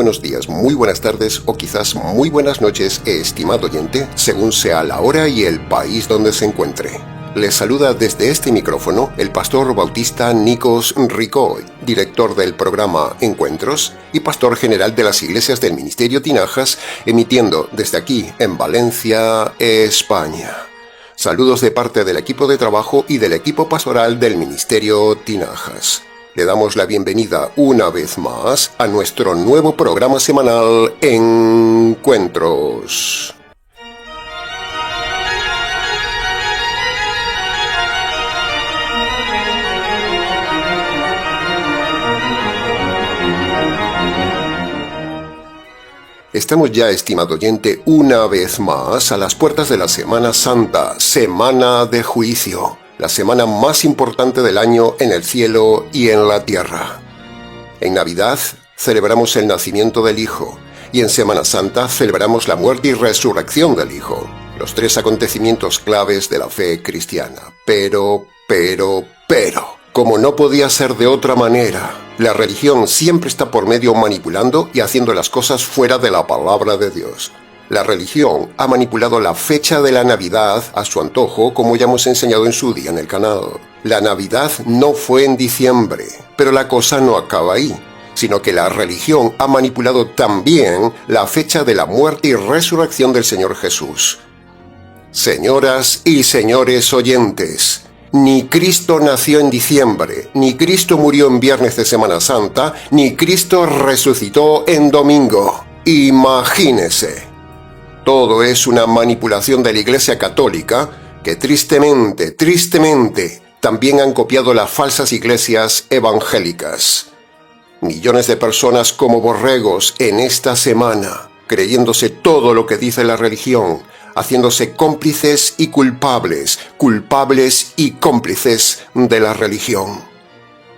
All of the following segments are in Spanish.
buenos días, muy buenas tardes o quizás muy buenas noches, estimado oyente, según sea la hora y el país donde se encuentre. Les saluda desde este micrófono el pastor bautista Nikos Ricoy, director del programa Encuentros y pastor general de las iglesias del Ministerio Tinajas, emitiendo desde aquí en Valencia, España. Saludos de parte del equipo de trabajo y del equipo pastoral del Ministerio Tinajas. Le damos la bienvenida una vez más a nuestro nuevo programa semanal Encuentros. Estamos ya, estimado oyente, una vez más a las puertas de la Semana Santa, Semana de Juicio, la semana más importante del año en el cielo y en la tierra. En Navidad celebramos el nacimiento del Hijo y en Semana Santa celebramos la muerte y resurrección del Hijo, los tres acontecimientos claves de la fe cristiana. Pero, como no podía ser de otra manera, la religión siempre está por medio manipulando y haciendo las cosas fuera de la palabra de Dios. La religión ha manipulado la fecha de la Navidad a su antojo, como ya hemos enseñado en su día en el canal. La Navidad no fue en diciembre, pero la cosa no acaba ahí, sino que la religión ha manipulado también la fecha de la muerte y resurrección del Señor Jesús. Señoras y señores oyentes, ni Cristo nació en diciembre, ni Cristo murió en viernes de Semana Santa, ni Cristo resucitó en domingo. Imagínese. Todo es una manipulación de la Iglesia Católica que tristemente, también han copiado las falsas iglesias evangélicas. Millones de personas como borregos en esta semana, creyéndose todo lo que dice la religión, haciéndose cómplices y culpables y cómplices de la religión.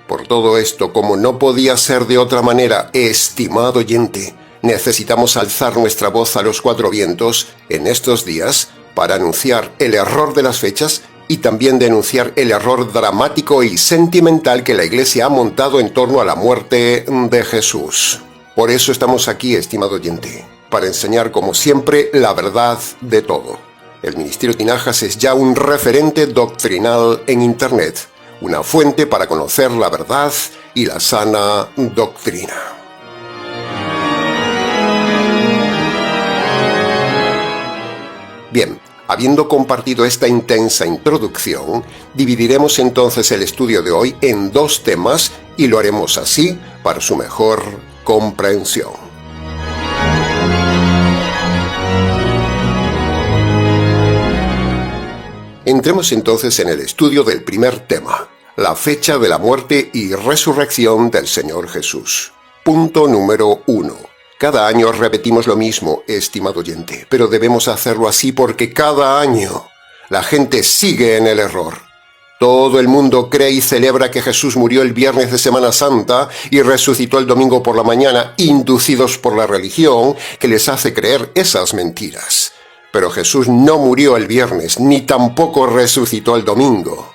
Por todo esto, como no podía ser de otra manera, estimado oyente, necesitamos alzar nuestra voz a los cuatro vientos en estos días para anunciar el error de las fechas y también denunciar el error dramático y sentimental que la Iglesia ha montado en torno a la muerte de Jesús. Por eso estamos aquí, estimado oyente, para enseñar como siempre la verdad de todo. El Ministerio Tinajas es ya un referente doctrinal en Internet, una fuente para conocer la verdad y la sana doctrina. Bien, habiendo compartido esta intensa introducción, dividiremos entonces el estudio de hoy en dos temas y lo haremos así para su mejor comprensión. Entremos entonces en el estudio del primer tema, la fecha de la muerte y resurrección del Señor Jesús. Punto número 1. Cada año repetimos lo mismo, estimado oyente, pero debemos hacerlo así porque cada año la gente sigue en el error. Todo el mundo cree y celebra que Jesús murió el viernes de Semana Santa y resucitó el domingo por la mañana, inducidos por la religión que les hace creer esas mentiras. Pero Jesús no murió el viernes, ni tampoco resucitó el domingo.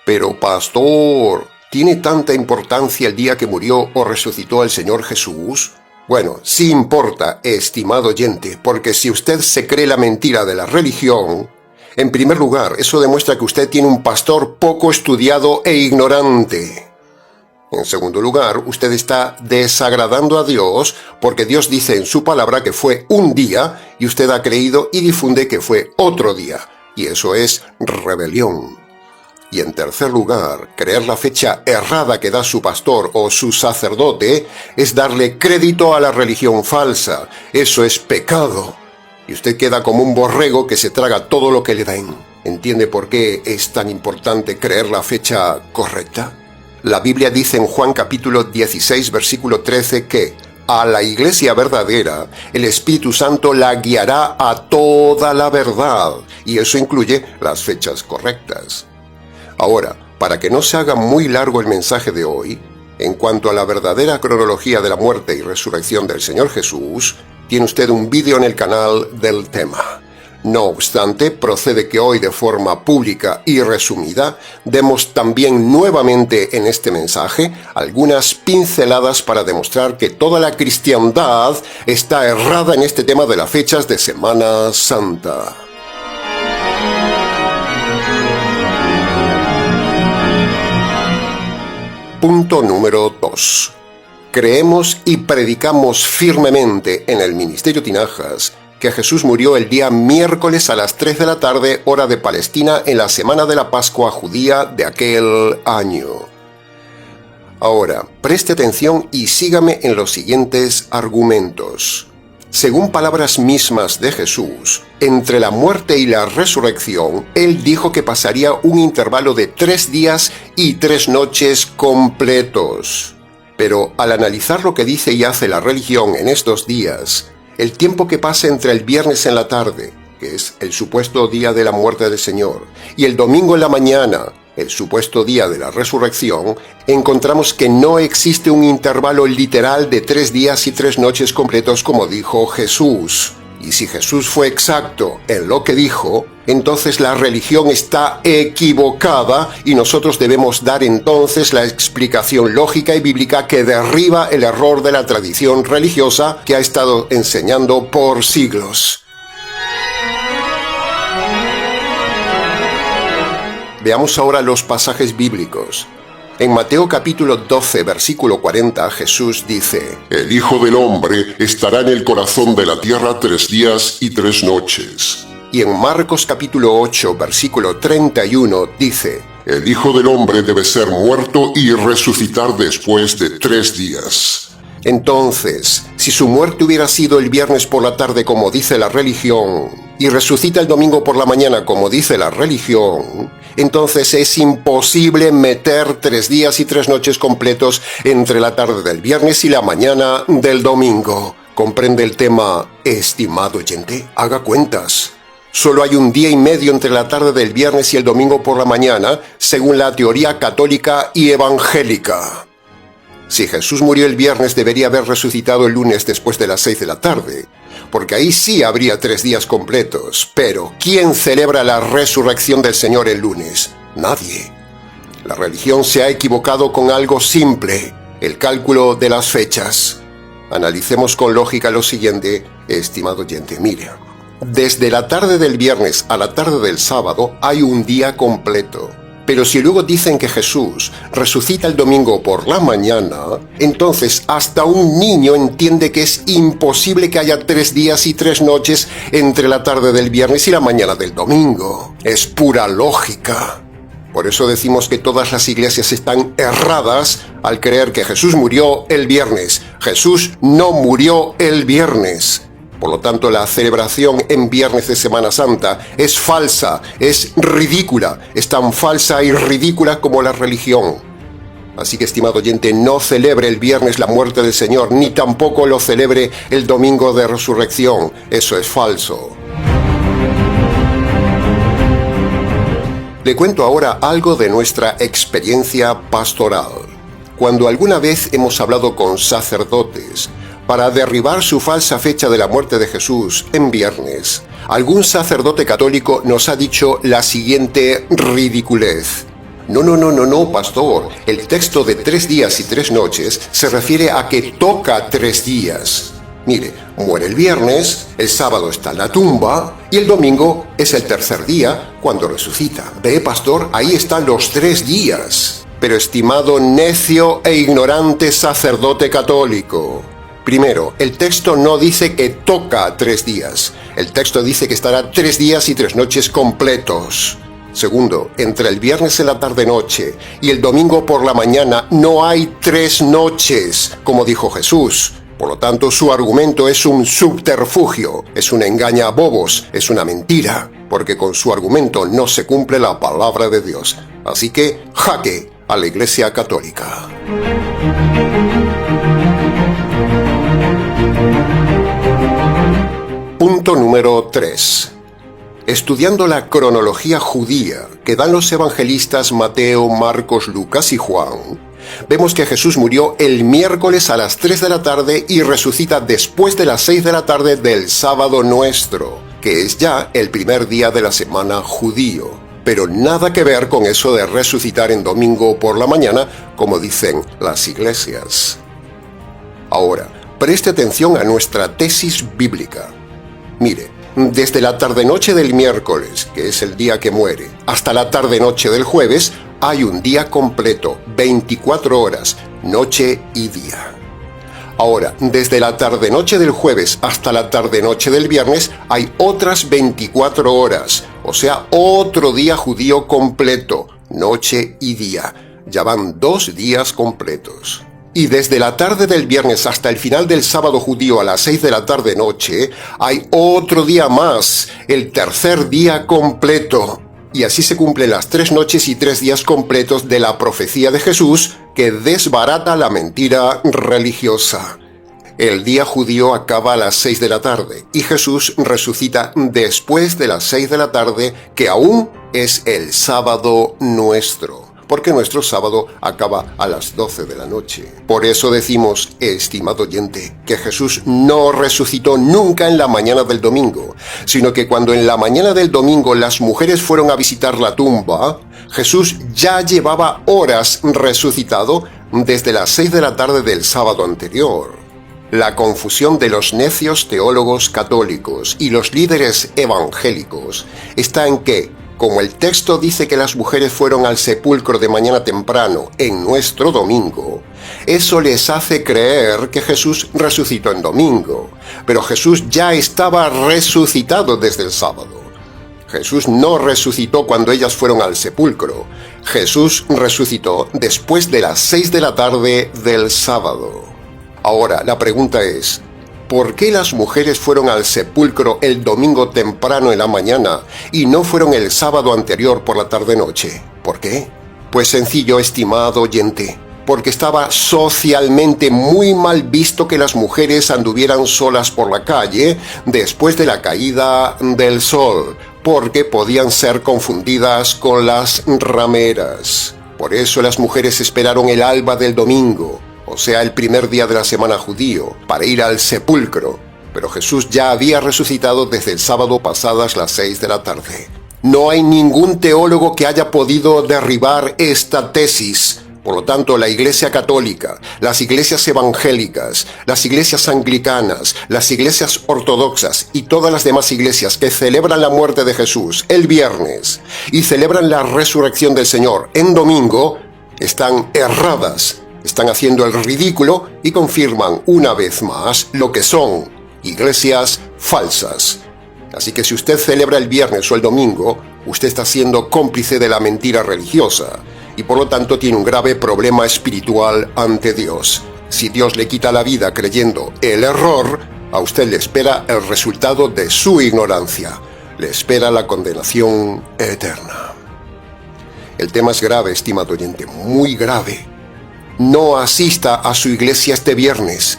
Pero, pastor, ¿tiene tanta importancia el día que murió o resucitó el Señor Jesús? Bueno, sí importa, estimado oyente, porque si usted se cree la mentira de la religión, en primer lugar, eso demuestra que usted tiene un pastor poco estudiado e ignorante. En segundo lugar, usted está desagradando a Dios porque Dios dice en su palabra que fue un día y usted ha creído y difunde que fue otro día, y eso es rebelión. Y en tercer lugar, creer la fecha errada que da su pastor o su sacerdote es darle crédito a la religión falsa. Eso es pecado. Y usted queda como un borrego que se traga todo lo que le den. ¿Entiende por qué es tan importante creer la fecha correcta? La Biblia dice en Juan capítulo 16, versículo 13 que a la iglesia verdadera el Espíritu Santo la guiará a toda la verdad. Y eso incluye las fechas correctas. Ahora, para que no se haga muy largo el mensaje de hoy, en cuanto a la verdadera cronología de la muerte y resurrección del Señor Jesús, tiene usted un vídeo en el canal del tema. No obstante, procede que hoy de forma pública y resumida demos también nuevamente en este mensaje algunas pinceladas para demostrar que toda la cristiandad está errada en este tema de las fechas de Semana Santa. Punto número 2. Creemos y predicamos firmemente en el Ministerio Tinajas que Jesús murió el día miércoles a las 3 de la tarde, hora de Palestina, en la semana de la Pascua judía de aquel año. Ahora, preste atención y sígame en los siguientes argumentos. Según palabras mismas de Jesús, entre la muerte y la resurrección, Él dijo que pasaría un intervalo de 3 días y 3 noches completos. Pero al analizar lo que dice y hace la religión en estos días, el tiempo que pasa entre el viernes en la tarde, que es el supuesto día de la muerte del Señor, y el domingo en la mañana, el supuesto día de la resurrección, encontramos que no existe un intervalo literal de 3 días y 3 noches completos como dijo Jesús. Y si Jesús fue exacto en lo que dijo, entonces la religión está equivocada y nosotros debemos dar entonces la explicación lógica y bíblica que derriba el error de la tradición religiosa que ha estado enseñando por siglos. Veamos ahora los pasajes bíblicos. En Mateo capítulo 12, versículo 40, Jesús dice: El Hijo del Hombre estará en el corazón de la tierra 3 días y 3 noches. Y en Marcos capítulo 8, versículo 31, dice: El Hijo del Hombre debe ser muerto y resucitar después de 3 días. Entonces, si su muerte hubiera sido el viernes por la tarde como dice la religión, y resucita el domingo por la mañana como dice la religión, entonces es imposible meter 3 días y 3 noches completos entre la tarde del viernes y la mañana del domingo. ¿Comprende el tema, estimado oyente? Haga cuentas. Solo hay un día y medio entre la tarde del viernes y el domingo por la mañana, según la teoría católica y evangélica. Si Jesús murió el viernes, debería haber resucitado el lunes después de las 6 de la tarde, porque ahí sí habría 3 días completos. Pero, ¿quién celebra la resurrección del Señor el lunes? Nadie. La religión se ha equivocado con algo simple, el cálculo de las fechas. Analicemos con lógica lo siguiente, estimado oyente. Mire, desde la tarde del viernes a la tarde del sábado hay un día completo. Pero si luego dicen que Jesús resucita el domingo por la mañana, entonces hasta un niño entiende que es imposible que haya 3 días y 3 noches entre la tarde del viernes y la mañana del domingo. Es pura lógica. Por eso decimos que todas las iglesias están erradas al creer que Jesús murió el viernes. Jesús no murió el viernes. Por lo tanto, la celebración en viernes de Semana Santa es falsa, es ridícula, es tan falsa y ridícula como la religión. Así que, estimado oyente, no celebre el viernes la muerte del Señor, ni tampoco lo celebre el domingo de resurrección. Eso es falso. Le cuento ahora algo de nuestra experiencia pastoral. Cuando alguna vez hemos hablado con sacerdotes para derribar su falsa fecha de la muerte de Jesús en viernes, algún sacerdote católico nos ha dicho la siguiente ridiculez. No, pastor, el texto de 3 días y 3 noches se refiere a que toca 3 días. Mire, muere el viernes, el sábado está en la tumba y el domingo es el tercer día cuando resucita. Ve, pastor, ahí están los 3 días. Pero estimado necio e ignorante sacerdote católico, primero, el texto no dice que toca 3 días. El texto dice que estará 3 días y 3 noches completos. Segundo, entre el viernes en la tarde-noche y el domingo por la mañana no hay 3 noches, como dijo Jesús. Por lo tanto, su argumento es un subterfugio, es un engaña a bobos, es una mentira, porque con su argumento no se cumple la palabra de Dios. Así que, jaque a la Iglesia Católica. Punto número 3. Estudiando la cronología judía que dan los evangelistas Mateo, Marcos, Lucas y Juan, vemos que Jesús murió el miércoles a las 3 de la tarde y resucita después de las 6 de la tarde del sábado nuestro. que es ya el primer día de la semana judío. Pero nada que ver con eso de resucitar en domingo por la mañana, como dicen las iglesias. Ahora, preste atención a nuestra tesis bíblica. Mire, desde la tarde-noche del miércoles, que es el día que muere, hasta la tarde-noche del jueves, hay un día completo, 24 horas, noche y día. Ahora, desde la tarde-noche del jueves hasta la tarde-noche del viernes, hay otras 24 horas, o sea, otro día judío completo, noche y día. Ya van 2 días completos. Y desde la tarde del viernes hasta el final del sábado judío a las 6 de la tarde-noche, hay otro día más, el tercer día completo. Y así se cumplen las 3 noches y 3 días completos de la profecía de Jesús que desbarata la mentira religiosa. El día judío acaba a las 6 de la tarde y Jesús resucita después de las 6 de la tarde, que aún es el sábado nuestro, porque nuestro sábado acaba a las 12 de la noche. Por eso decimos, estimado oyente, que Jesús no resucitó nunca en la mañana del domingo, sino que cuando en la mañana del domingo las mujeres fueron a visitar la tumba, Jesús ya llevaba horas resucitado desde las 6 de la tarde del sábado anterior. La confusión de los necios teólogos católicos y los líderes evangélicos está en que, como el texto dice que las mujeres fueron al sepulcro de mañana temprano en nuestro domingo, eso les hace creer que Jesús resucitó en domingo, pero Jesús ya estaba resucitado desde el sábado. Jesús no resucitó cuando ellas fueron al sepulcro. Jesús resucitó después de las 6 de la tarde del sábado. Ahora, la pregunta es, ¿por qué las mujeres fueron al sepulcro el domingo temprano en la mañana y no fueron el sábado anterior por la tarde-noche? ¿Por qué? Pues sencillo, estimado oyente, porque estaba socialmente muy mal visto que las mujeres anduvieran solas por la calle después de la caída del sol, porque podían ser confundidas con las rameras. Por eso las mujeres esperaron el alba del domingo, o sea, el primer día de la semana judío, para ir al sepulcro, pero Jesús ya había resucitado desde el sábado pasadas las 6 de la tarde. No hay ningún teólogo que haya podido derribar esta tesis. Por lo tanto, la Iglesia Católica, las iglesias evangélicas, las iglesias anglicanas, las iglesias ortodoxas y todas las demás iglesias que celebran la muerte de Jesús el viernes y celebran la resurrección del Señor en domingo, están erradas. Están haciendo el ridículo y confirman una vez más lo que son iglesias falsas. Así que si usted celebra el viernes o el domingo, usted está siendo cómplice de la mentira religiosa y por lo tanto tiene un grave problema espiritual ante Dios. Si Dios le quita la vida creyendo el error, a usted le espera el resultado de su ignorancia. Le espera la condenación eterna. El tema es grave, estimado oyente, muy grave. No asista a su iglesia este viernes,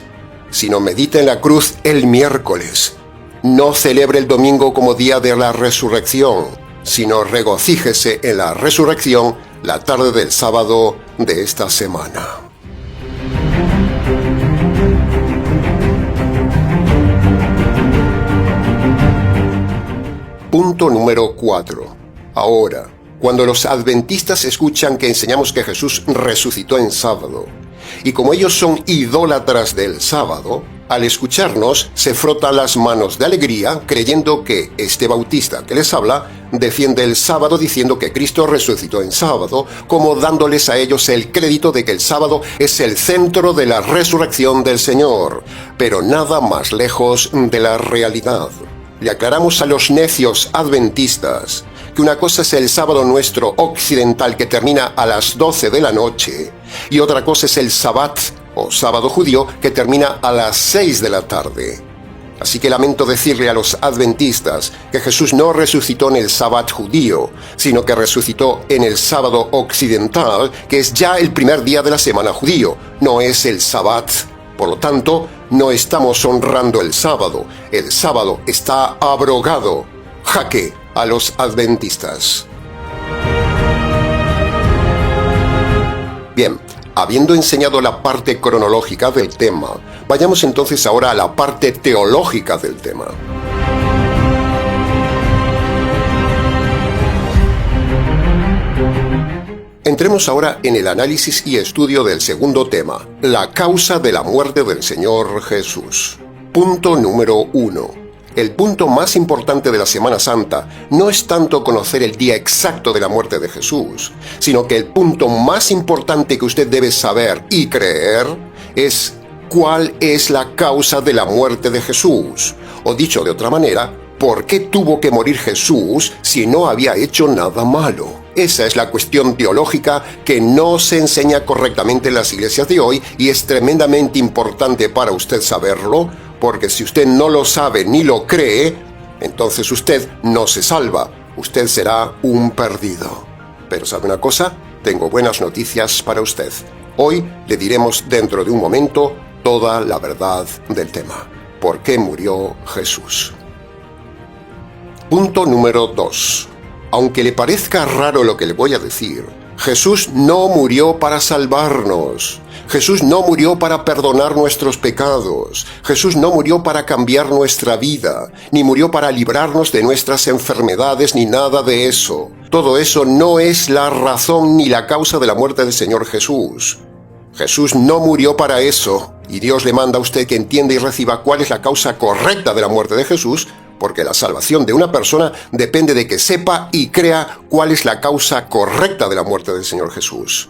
sino medite en la cruz el miércoles. No celebre el domingo como día de la resurrección, sino regocíjese en la resurrección la tarde del sábado de esta semana. Punto número 4. Ahora, cuando los adventistas escuchan que enseñamos que Jesús resucitó en sábado, y como ellos son idólatras del sábado, al escucharnos se frotan las manos de alegría creyendo que este bautista que les habla defiende el sábado diciendo que Cristo resucitó en sábado, como dándoles a ellos el crédito de que el sábado es el centro de la resurrección del Señor, pero nada más lejos de la realidad. Le aclaramos a los necios adventistas que una cosa es el sábado nuestro occidental que termina a las 12 de la noche y otra cosa es el sabbat o sábado judío que termina a las 6 de la tarde. Así que lamento decirle a los adventistas que Jesús no resucitó en el sabbat judío, sino que resucitó en el sábado occidental, que es ya el primer día de la semana judío, no es el sabbat. Por lo tanto, no estamos honrando el sábado. El sábado está abrogado. Jaque a los adventistas. Bien, habiendo enseñado la parte cronológica del tema, vayamos entonces ahora a la parte teológica del tema. Entremos ahora en el análisis y estudio del segundo tema, la causa de la muerte del Señor Jesús. Punto número 1. El punto más importante de la Semana Santa no es tanto conocer el día exacto de la muerte de Jesús, sino que el punto más importante que usted debe saber y creer es cuál es la causa de la muerte de Jesús. O dicho de otra manera, ¿por qué tuvo que morir Jesús si no había hecho nada malo? Esa es la cuestión teológica que no se enseña correctamente en las iglesias de hoy y es tremendamente importante para usted saberlo, porque si usted no lo sabe ni lo cree, entonces usted no se salva, usted será un perdido. Pero ¿sabe una cosa? Tengo buenas noticias para usted. Hoy le diremos dentro de un momento toda la verdad del tema. ¿Por qué murió Jesús? Punto número 2. Aunque le parezca raro lo que le voy a decir, Jesús no murió para salvarnos. Jesús no murió para perdonar nuestros pecados. Jesús no murió para cambiar nuestra vida, ni murió para librarnos de nuestras enfermedades, ni nada de eso. Todo eso no es la razón ni la causa de la muerte del Señor Jesús. Jesús no murió para eso, y Dios le manda a usted que entienda y reciba cuál es la causa correcta de la muerte de Jesús, porque la salvación de una persona depende de que sepa y crea cuál es la causa correcta de la muerte del Señor Jesús.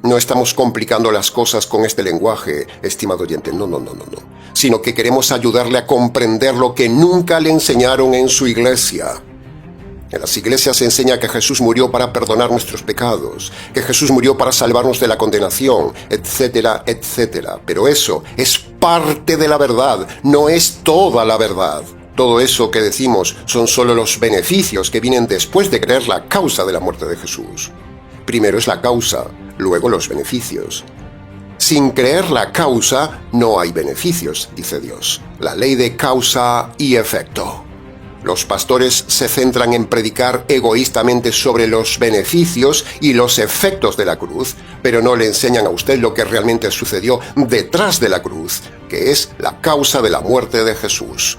No estamos complicando las cosas con este lenguaje, estimado oyente, no, sino que queremos ayudarle a comprender lo que nunca le enseñaron en su iglesia. En las iglesias se enseña que Jesús murió para perdonar nuestros pecados, que Jesús murió para salvarnos de la condenación, etcétera, etcétera. Pero eso es parte de la verdad, no es toda la verdad. Todo eso que decimos son solo los beneficios que vienen después de creer la causa de la muerte de Jesús. Primero es la causa, luego los beneficios. Sin creer la causa no hay beneficios, dice Dios. La ley de causa y efecto. Los pastores se centran en predicar egoístamente sobre los beneficios y los efectos de la cruz, pero no le enseñan a usted lo que realmente sucedió detrás de la cruz, que es la causa de la muerte de Jesús.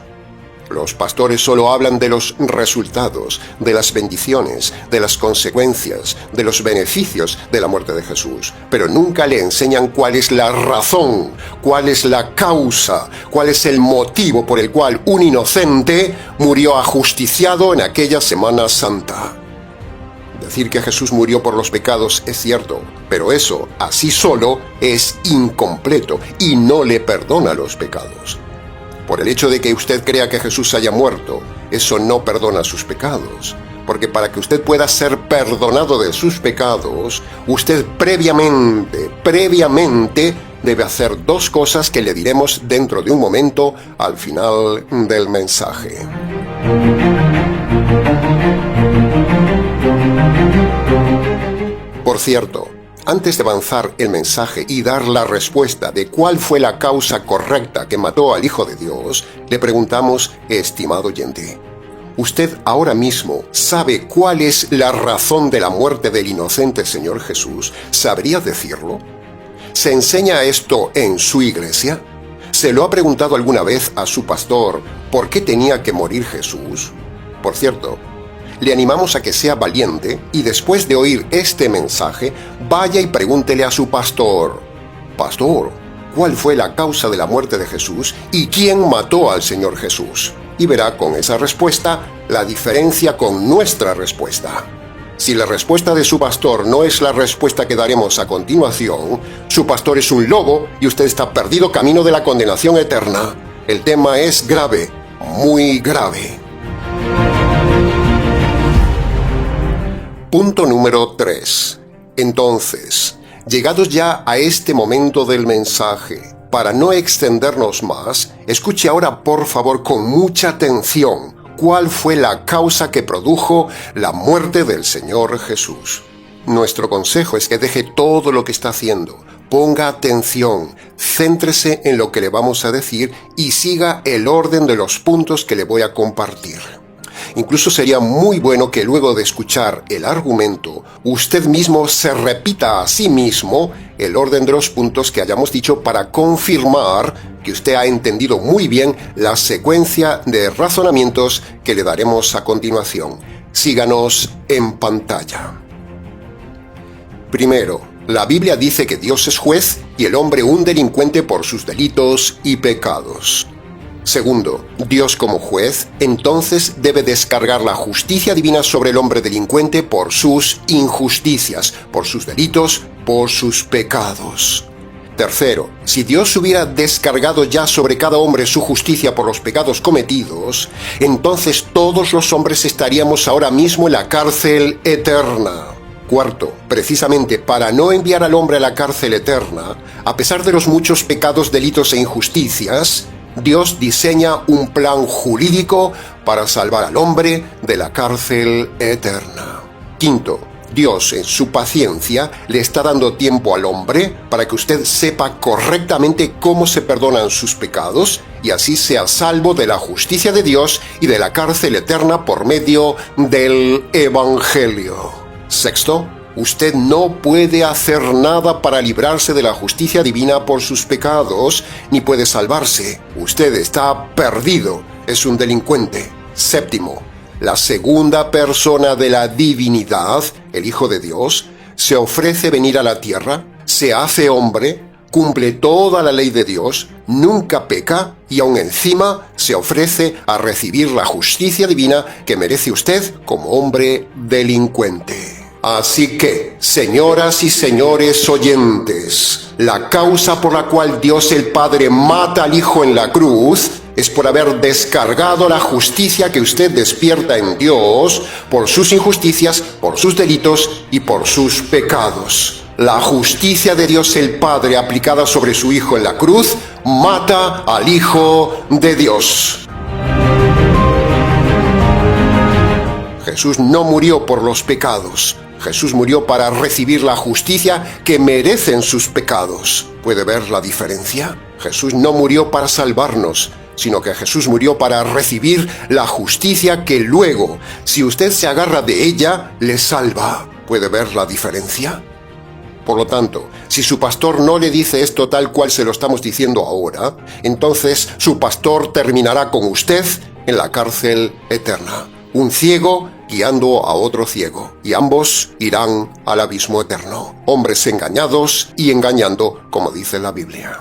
Los pastores solo hablan de los resultados, de las bendiciones, de las consecuencias, de los beneficios de la muerte de Jesús, pero nunca le enseñan cuál es la razón, cuál es la causa, cuál es el motivo por el cual un inocente murió ajusticiado en aquella Semana Santa. Decir que Jesús murió por los pecados es cierto, pero eso, así solo, es incompleto y no le perdona los pecados. Por el hecho de que usted crea que Jesús haya muerto, eso no perdona sus pecados. Porque para que usted pueda ser perdonado de sus pecados, usted previamente debe hacer dos cosas que le diremos dentro de un momento al final del mensaje. Por cierto, antes de avanzar el mensaje y dar la respuesta de cuál fue la causa correcta que mató al Hijo de Dios, le preguntamos, estimado oyente, ¿usted ahora mismo sabe cuál es la razón de la muerte del inocente Señor Jesús? ¿Sabría decirlo? ¿Se enseña esto en su iglesia? ¿Se lo ha preguntado alguna vez a su pastor por qué tenía que morir Jesús? Por cierto, le animamos a que sea valiente y después de oír este mensaje, vaya y pregúntele a su pastor. Pastor, ¿cuál fue la causa de la muerte de Jesús y quién mató al Señor Jesús? Y verá con esa respuesta la diferencia con nuestra respuesta. Si la respuesta de su pastor no es la respuesta que daremos a continuación, su pastor es un lobo y usted está perdido camino de la condenación eterna. El tema es grave, muy grave. Punto número 3. Entonces, llegados ya a este momento del mensaje, para no extendernos más, escuche ahora por favor con mucha atención cuál fue la causa que produjo la muerte del Señor Jesús. Nuestro consejo es que deje todo lo que está haciendo, ponga atención, céntrese en lo que le vamos a decir y siga el orden de los puntos que le voy a compartir. Incluso sería muy bueno que luego de escuchar el argumento, usted mismo se repita a sí mismo el orden de los puntos que hayamos dicho para confirmar que usted ha entendido muy bien la secuencia de razonamientos que le daremos a continuación. Síganos en pantalla. Primero, la Biblia dice que Dios es juez y el hombre un delincuente por sus delitos y pecados. Segundo, Dios como juez, entonces debe descargar la justicia divina sobre el hombre delincuente por sus injusticias, por sus delitos, por sus pecados. Tercero, si Dios hubiera descargado ya sobre cada hombre su justicia por los pecados cometidos, entonces todos los hombres estaríamos ahora mismo en la cárcel eterna. Cuarto, precisamente para no enviar al hombre a la cárcel eterna, a pesar de los muchos pecados, delitos e injusticias, Dios diseña un plan jurídico para salvar al hombre de la cárcel eterna. Quinto, Dios, en su paciencia, le está dando tiempo al hombre para que usted sepa correctamente cómo se perdonan sus pecados y así sea salvo de la justicia de Dios y de la cárcel eterna por medio del Evangelio. Sexto, usted no puede hacer nada para librarse de la justicia divina por sus pecados, ni puede salvarse. Usted está perdido, es un delincuente. Séptimo, la segunda persona de la divinidad, el Hijo de Dios, se ofrece venir a la tierra, se hace hombre, cumple toda la ley de Dios, nunca peca y aún encima se ofrece a recibir la justicia divina que merece usted como hombre delincuente. Así que, señoras y señores oyentes, la causa por la cual Dios el Padre mata al Hijo en la cruz es por haber descargado la justicia que usted despierta en Dios por sus injusticias, por sus delitos y por sus pecados. La justicia de Dios el Padre aplicada sobre su Hijo en la cruz mata al Hijo de Dios. Jesús no murió por los pecados. Jesús murió para recibir la justicia que merecen sus pecados. ¿Puede ver la diferencia? Jesús no murió para salvarnos, sino que Jesús murió para recibir la justicia que luego, si usted se agarra de ella, le salva. ¿Puede ver la diferencia? Por lo tanto, si su pastor no le dice esto tal cual se lo estamos diciendo ahora, entonces su pastor terminará con usted en la cárcel eterna. Un ciego guiando a otro ciego, y ambos irán al abismo eterno. Hombres engañados y engañando, como dice la Biblia.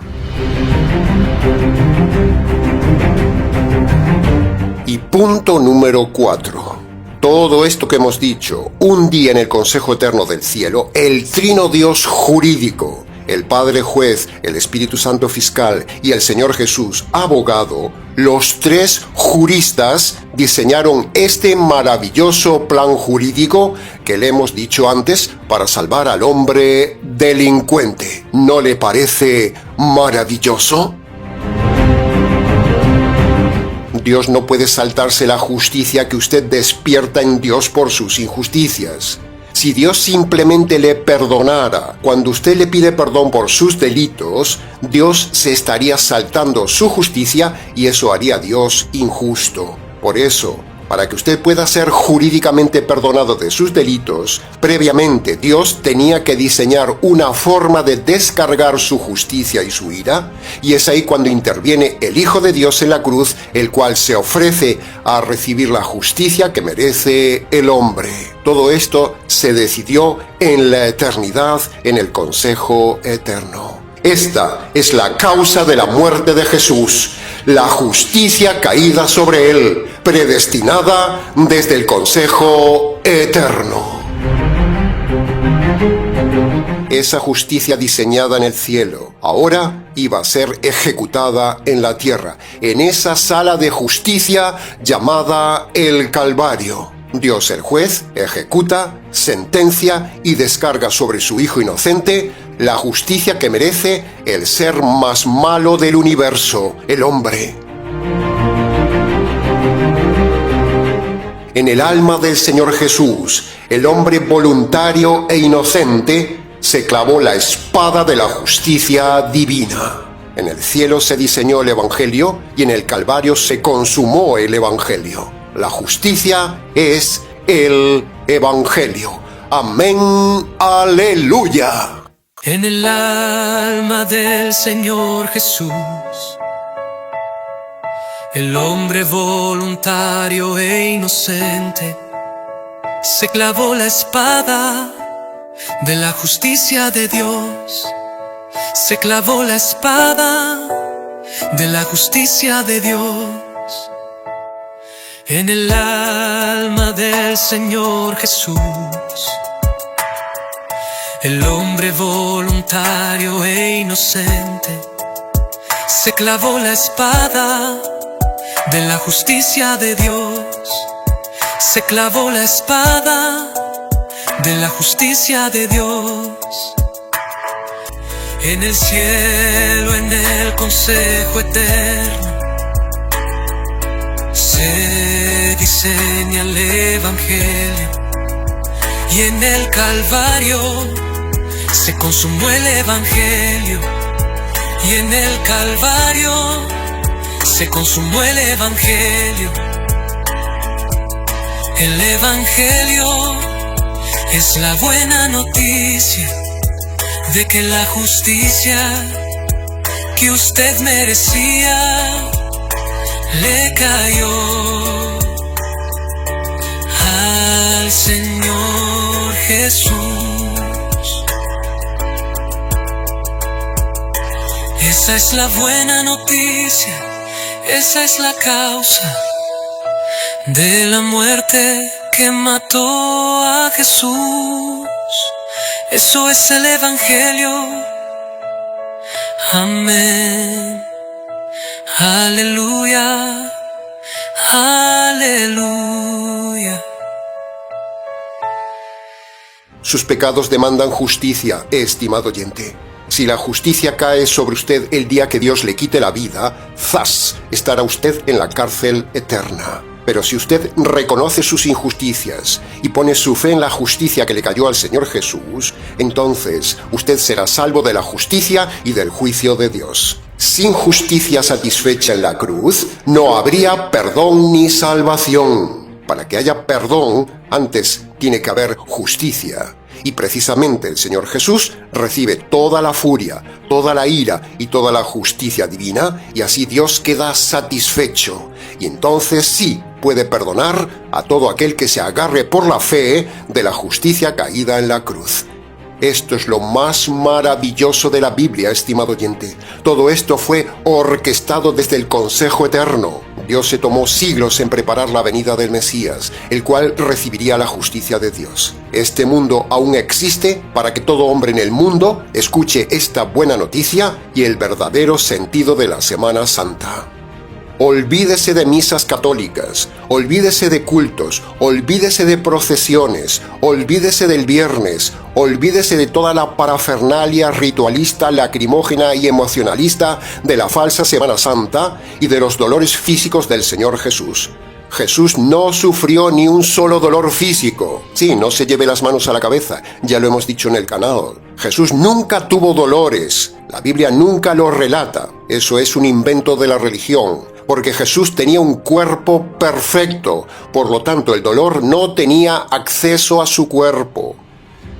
Y punto número 4. Todo esto que hemos dicho, un día en el Consejo Eterno del Cielo, el Trino Dios jurídico, el Padre Juez, el Espíritu Santo Fiscal y el Señor Jesús Abogado, los tres juristas diseñaron este maravilloso plan jurídico que le hemos dicho antes para salvar al hombre delincuente. ¿No le parece maravilloso? Dios no puede saltarse la justicia que usted despierta en Dios por sus injusticias. Si Dios simplemente le perdonara cuando usted le pide perdón por sus delitos, Dios se estaría saltando su justicia y eso haría a Dios injusto. Por eso, para que usted pueda ser jurídicamente perdonado de sus delitos, previamente Dios tenía que diseñar una forma de descargar su justicia y su ira, y es ahí cuando interviene el Hijo de Dios en la cruz, el cual se ofrece a recibir la justicia que merece el hombre. Todo esto se decidió en la eternidad, en el Consejo Eterno. Esta es la causa de la muerte de Jesús, la justicia caída sobre él, predestinada desde el Consejo Eterno. Esa justicia diseñada en el cielo, ahora iba a ser ejecutada en la tierra, en esa sala de justicia llamada el Calvario. Dios el juez ejecuta, sentencia y descarga sobre su Hijo inocente la justicia que merece el ser más malo del universo, el hombre. En el alma del Señor Jesús, el hombre voluntario e inocente se clavó la espada de la justicia divina. En el cielo se diseñó el Evangelio y en el Calvario se consumó el Evangelio. La justicia es el Evangelio. Amén, aleluya. En el alma del Señor Jesús, el hombre voluntario e inocente se clavó la espada de la justicia de Dios. Se clavó la espada de la justicia de Dios en el alma del Señor Jesús. El hombre voluntario e inocente se clavó la espada de la justicia de Dios. Se clavó la espada de la justicia de Dios. En el cielo, en el consejo eterno, se diseña el evangelio, y en el Calvario se consumó el evangelio, y en el Calvario se consumó el evangelio. El evangelio es la buena noticia de que la justicia que usted merecía le cayó al Señor Jesús. Esa es la buena noticia, esa es la causa de la muerte que mató a Jesús. Eso es el evangelio. Amén. Aleluya. Aleluya. Sus pecados demandan justicia, estimado oyente. Si la justicia cae sobre usted el día que Dios le quite la vida, ¡zas!, estará usted en la cárcel eterna. Pero si usted reconoce sus injusticias y pone su fe en la justicia que le cayó al Señor Jesús, entonces usted será salvo de la justicia y del juicio de Dios. Sin justicia satisfecha en la cruz, no habría perdón ni salvación. Para que haya perdón, antes tiene que haber justicia. Y precisamente el Señor Jesús recibe toda la furia, toda la ira y toda la justicia divina, y así Dios queda satisfecho. Y entonces sí puede perdonar a todo aquel que se agarre por la fe de la justicia caída en la cruz. Esto es lo más maravilloso de la Biblia, estimado oyente. Todo esto fue orquestado desde el consejo eterno. Dios se tomó siglos en preparar la venida del Mesías, el cual recibiría la justicia de Dios. Este mundo aún existe para que todo hombre en el mundo escuche esta buena noticia y el verdadero sentido de la Semana Santa. Olvídese de misas católicas, olvídese de cultos, olvídese de procesiones, olvídese del viernes, olvídese de toda la parafernalia ritualista, lacrimógena y emocionalista de la falsa Semana Santa y de los dolores físicos del Señor Jesús. Jesús no sufrió ni un solo dolor físico. Sí, no se lleve las manos a la cabeza, ya lo hemos dicho en el canal. Jesús nunca tuvo dolores. La Biblia nunca lo relata. Eso es un invento de la religión. Porque Jesús tenía un cuerpo perfecto, por lo tanto el dolor no tenía acceso a su cuerpo.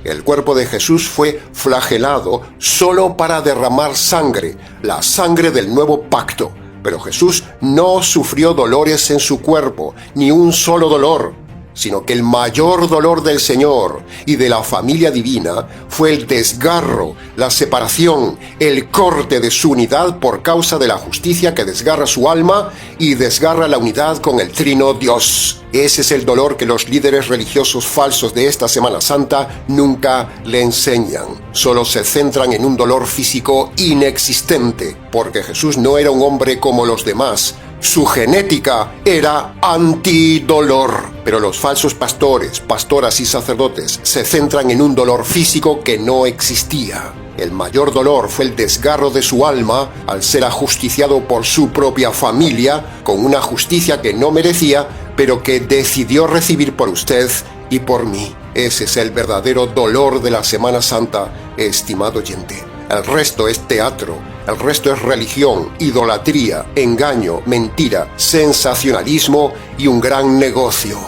El cuerpo de Jesús fue flagelado solo para derramar sangre, la sangre del nuevo pacto. Pero Jesús no sufrió dolores en su cuerpo, ni un solo dolor, sino que el mayor dolor del Señor y de la familia divina fue el desgarro, la separación, el corte de su unidad por causa de la justicia que desgarra su alma y desgarra la unidad con el Trino Dios. Ese es el dolor que los líderes religiosos falsos de esta Semana Santa nunca le enseñan. Solo se centran en un dolor físico inexistente, porque Jesús no era un hombre como los demás. Su genética era antidolor. Pero los falsos pastores, pastoras y sacerdotes se centran en un dolor físico que no existía. El mayor dolor fue el desgarro de su alma al ser ajusticiado por su propia familia con una justicia que no merecía, pero que decidió recibir por usted y por mí. Ese es el verdadero dolor de la Semana Santa, estimado oyente. El resto es teatro, el resto es religión, idolatría, engaño, mentira, sensacionalismo y un gran negocio.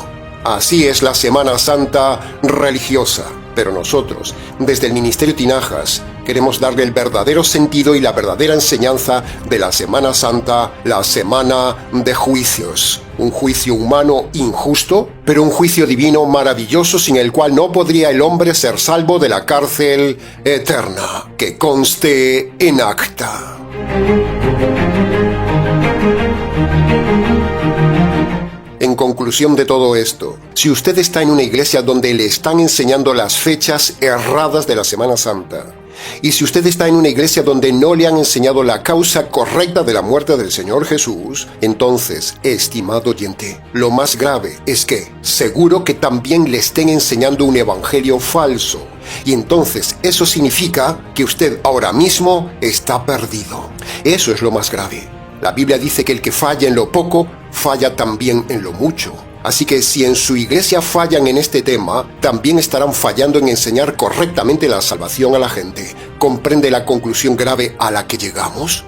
Así es la Semana Santa religiosa. Pero nosotros, desde el Ministerio Tinajas, Queremos darle el verdadero sentido y la verdadera enseñanza de la Semana Santa, la semana de juicios. Un juicio humano injusto, pero un juicio divino maravilloso sin el cual no podría el hombre ser salvo de la cárcel eterna. Que conste en acta. En conclusión de todo esto, si usted está en una iglesia donde le están enseñando las fechas erradas de la Semana Santa, y si usted está en una iglesia donde no le han enseñado la causa correcta de la muerte del Señor Jesús, entonces, estimado oyente, lo más grave es que seguro que también le estén enseñando un evangelio falso. Y entonces eso significa que usted ahora mismo está perdido. Eso es lo más grave. La Biblia dice que el que falla en lo poco, falla también en lo mucho. Así que si en su iglesia fallan en este tema, también estarán fallando en enseñar correctamente la salvación a la gente. ¿Comprende la conclusión grave a la que llegamos?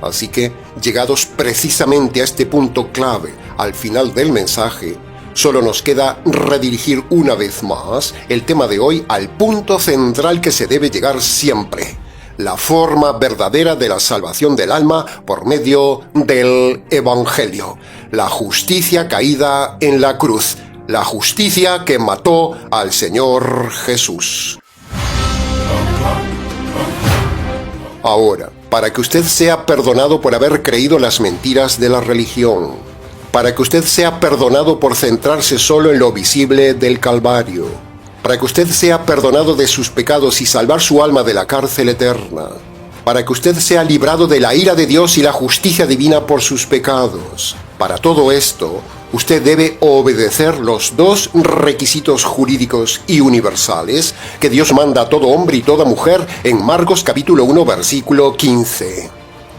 Así que, llegados precisamente a este punto clave, al final del mensaje, solo nos queda redirigir una vez más el tema de hoy al punto central que se debe llegar siempre: la forma verdadera de la salvación del alma por medio del Evangelio, la justicia caída en la cruz, la justicia que mató al Señor Jesús. Ahora, para que usted sea perdonado por haber creído las mentiras de la religión, para que usted sea perdonado por centrarse solo en lo visible del Calvario, para que usted sea perdonado de sus pecados y salvar su alma de la cárcel eterna, para que usted sea librado de la ira de Dios y la justicia divina por sus pecados. Para todo esto, usted debe obedecer los dos requisitos jurídicos y universales que Dios manda a todo hombre y toda mujer en Marcos capítulo 1 versículo 15.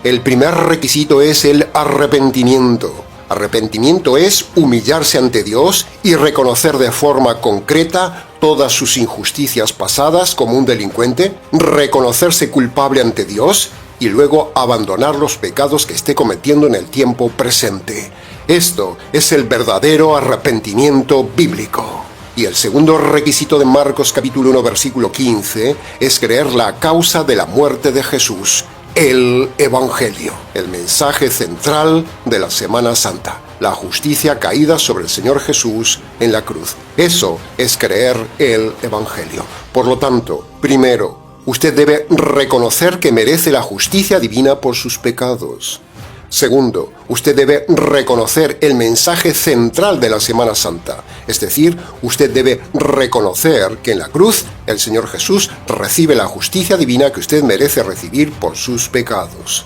El primer requisito es el arrepentimiento. Arrepentimiento es humillarse ante Dios y reconocer de forma concreta todas sus injusticias pasadas como un delincuente, reconocerse culpable ante Dios y luego abandonar los pecados que esté cometiendo en el tiempo presente. Esto es el verdadero arrepentimiento bíblico. Y el segundo requisito de Marcos capítulo 1 versículo 15 es creer la causa de la muerte de Jesús, el Evangelio, el mensaje central de la Semana Santa, la justicia caída sobre el Señor Jesús en la cruz. Eso es creer el Evangelio. Por lo tanto, primero, usted debe reconocer que merece la justicia divina por sus pecados. Segundo, usted debe reconocer el mensaje central de la Semana Santa, es decir, usted debe reconocer que en la cruz el Señor Jesús recibe la justicia divina que usted merece recibir por sus pecados.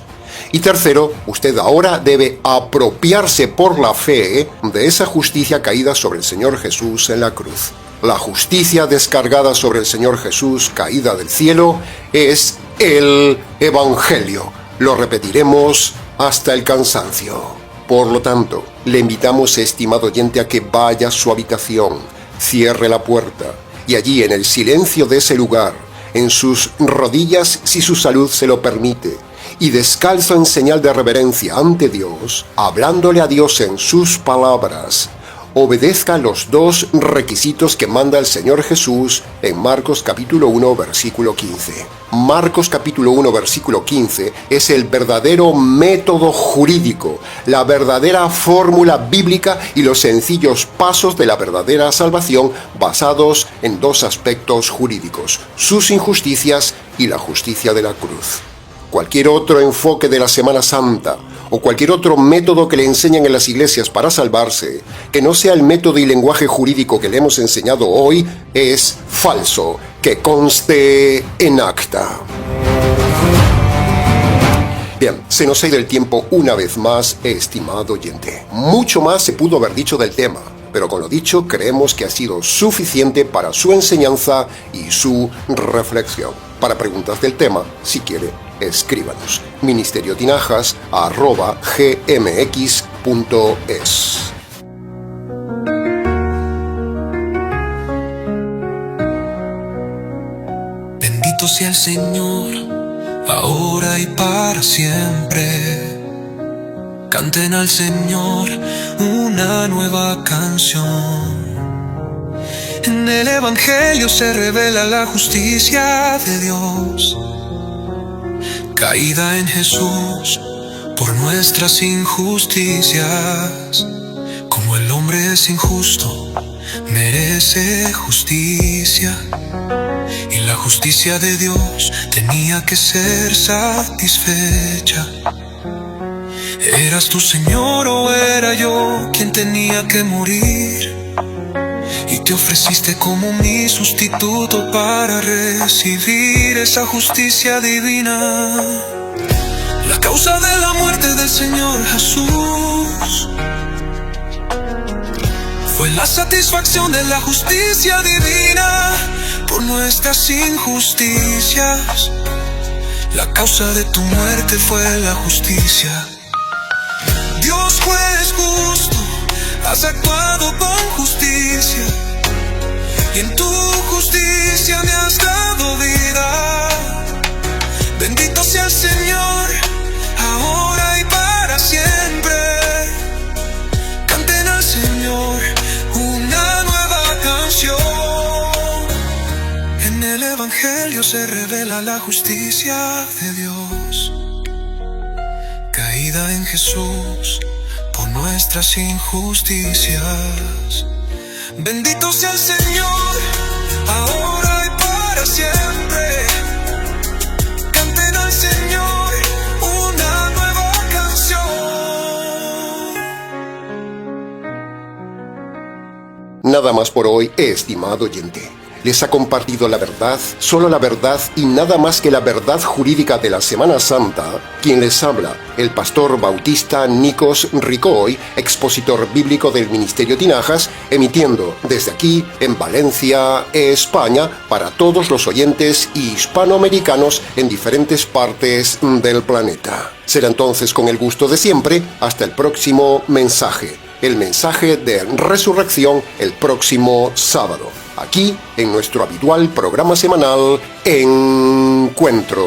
Y tercero, usted ahora debe apropiarse por la fe de esa justicia caída sobre el Señor Jesús en la cruz. La justicia descargada sobre el Señor Jesús caída del cielo es el Evangelio. Lo repetiremos hasta el cansancio. Por lo tanto, le invitamos, estimado oyente, a que vaya a su habitación, cierre la puerta y allí, en el silencio de ese lugar, en sus rodillas, si su salud se lo permite, y descalzo en señal de reverencia ante Dios, hablándole a Dios en sus palabras, obedezca los dos requisitos que manda el Señor Jesús en Marcos capítulo 1 versículo 15. Marcos capítulo 1 versículo 15 es el verdadero método jurídico, la verdadera fórmula bíblica y los sencillos pasos de la verdadera salvación basados en dos aspectos jurídicos: sus injusticias y la justicia de la cruz. Cualquier otro enfoque de la Semana Santa o cualquier otro método que le enseñan en las iglesias para salvarse, que no sea el método y lenguaje jurídico que le hemos enseñado hoy, es falso. Que conste en acta. Bien, se nos ha ido el tiempo una vez más, estimado oyente. Mucho más se pudo haber dicho del tema, pero con lo dicho creemos que ha sido suficiente para su enseñanza y su reflexión. Para preguntas del tema, si quiere, escríbanos. ministeriotinajas@gmx.es. Bendito sea el Señor, ahora y para siempre. Canten al Señor una nueva canción. En el Evangelio se revela la justicia de Dios. caída en Jesús por nuestras injusticias. Como el hombre es injusto, merece justicia, y la justicia de Dios tenía que ser satisfecha. ¿Eras tú, Señor, o era yo quien tenía que morir? Y te ofreciste como mi sustituto para recibir esa justicia divina. La causa de la muerte del Señor Jesús fue la satisfacción de la justicia divina por nuestras injusticias. La causa de tu muerte fue la justicia. Dios juez justo, has actuado con justicia, y en tu justicia me has dado vida. Bendito sea el Señor, ahora y para siempre. Canten al Señor una nueva canción. En el Evangelio se revela la justicia de Dios, caída en Jesús por nuestras injusticias. Bendito sea el Señor, ahora y para siempre. Canten al Señor una nueva canción. Nada más por hoy, estimado oyente. Les ha compartido la verdad, solo la verdad y nada más que la verdad jurídica de la Semana Santa, quien les habla, el pastor bautista Nikos Ricoy, expositor bíblico del Ministerio Tinajas, emitiendo desde aquí, en Valencia, España, para todos los oyentes hispanoamericanos en diferentes partes del planeta. Será entonces con el gusto de siempre, hasta el próximo mensaje. El mensaje de resurrección el próximo sábado, aquí en nuestro habitual programa semanal Encuentros.